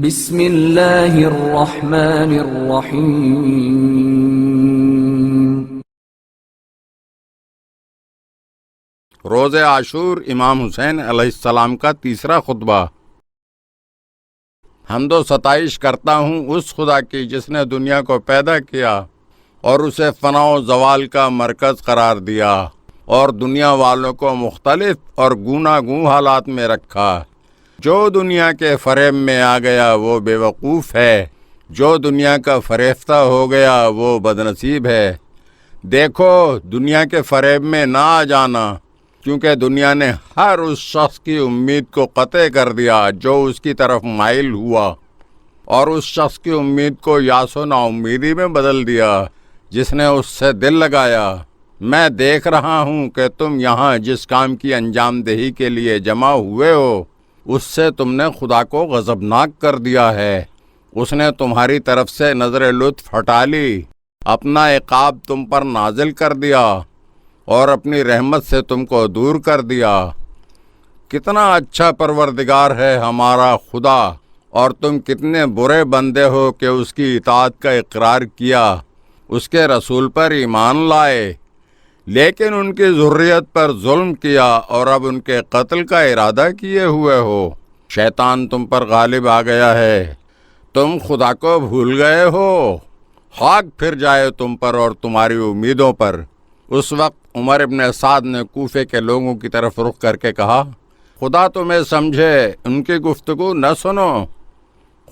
بسم اللہ الرحمن الرحیم۔ روز عاشور امام حسین علیہ السلام کا تیسرا خطبہ۔ حمد و ستائش کرتا ہوں اس خدا کی جس نے دنیا کو پیدا کیا اور اسے فنا و زوال کا مرکز قرار دیا اور دنیا والوں کو مختلف اور گوناگوں حالات میں رکھا۔ جو دنیا کے فریب میں آ گیا وہ بے وقوف ہے، جو دنیا کا فریفتہ ہو گیا وہ بدنصیب ہے۔ دیکھو، دنیا کے فریب میں نہ آ جانا، کیونکہ دنیا نے ہر اس شخص کی امید کو قطع کر دیا جو اس کی طرف مائل ہوا، اور اس شخص کی امید کو یاس و نا امیدی میں بدل دیا جس نے اس سے دل لگایا۔ میں دیکھ رہا ہوں کہ تم یہاں جس کام کی انجام دہی کے لیے جمع ہوئے ہو اس سے تم نے خدا کو غضبناک کر دیا ہے۔ اس نے تمہاری طرف سے نظر لطف ہٹا لی، اپنا عقاب تم پر نازل کر دیا اور اپنی رحمت سے تم کو دور کر دیا۔ کتنا اچھا پروردگار ہے ہمارا خدا، اور تم کتنے برے بندے ہو کہ اس کی اطاعت کا اقرار کیا، اس کے رسول پر ایمان لائے، لیکن ان کی ذریت پر ظلم کیا اور اب ان کے قتل کا ارادہ کیے ہوئے ہو۔ شیطان تم پر غالب آ گیا ہے، تم خدا کو بھول گئے ہو، خاک پھر جائے تم پر اور تمہاری امیدوں پر۔ اس وقت عمر ابن سعد نے کوفے کے لوگوں کی طرف رخ کر کے کہا، خدا تمہیں سمجھے، ان کی گفتگو نہ سنو۔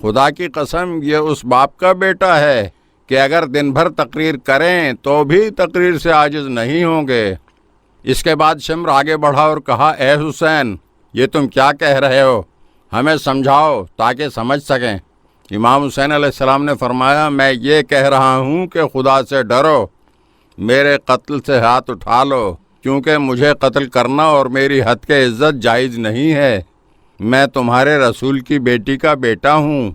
خدا کی قسم، یہ اس باپ کا بیٹا ہے کہ اگر دن بھر تقریر کریں تو بھی تقریر سے عاجز نہیں ہوں گے۔ اس کے بعد شمر آگے بڑھا اور کہا، اے حسین، یہ تم کیا کہہ رہے ہو؟ ہمیں سمجھاؤ تاکہ سمجھ سکیں۔ امام حسین علیہ السلام نے فرمایا، میں یہ کہہ رہا ہوں کہ خدا سے ڈرو، میرے قتل سے ہاتھ اٹھا لو، کیونکہ مجھے قتل کرنا اور میری حد کے عزت جائز نہیں ہے۔ میں تمہارے رسول کی بیٹی کا بیٹا ہوں،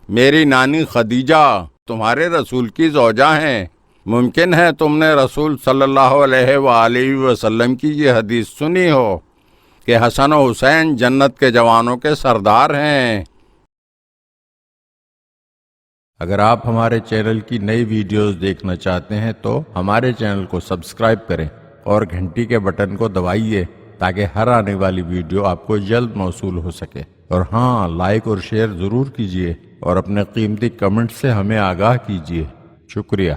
میری نانی خدیجہ تمہارے رسول کی زوجہ ہیں۔ ممکن ہے تم نے رسول صلی اللہ علیہ وآلہ وسلم کی یہ حدیث سنی ہو کہ حسن و حسین جنت کے جوانوں کے سردار ہیں۔ اگر آپ ہمارے چینل کی نئی ویڈیوز دیکھنا چاہتے ہیں تو ہمارے چینل کو سبسکرائب کریں اور گھنٹی کے بٹن کو دبائیے تاکہ ہر آنے والی ویڈیو آپ کو جلد موصول ہو سکے۔ اور ہاں، لائک اور شیئر ضرور کیجیے اور اپنے قیمتی کمنٹ سے ہمیں آگاہ کیجیے۔ شکریہ۔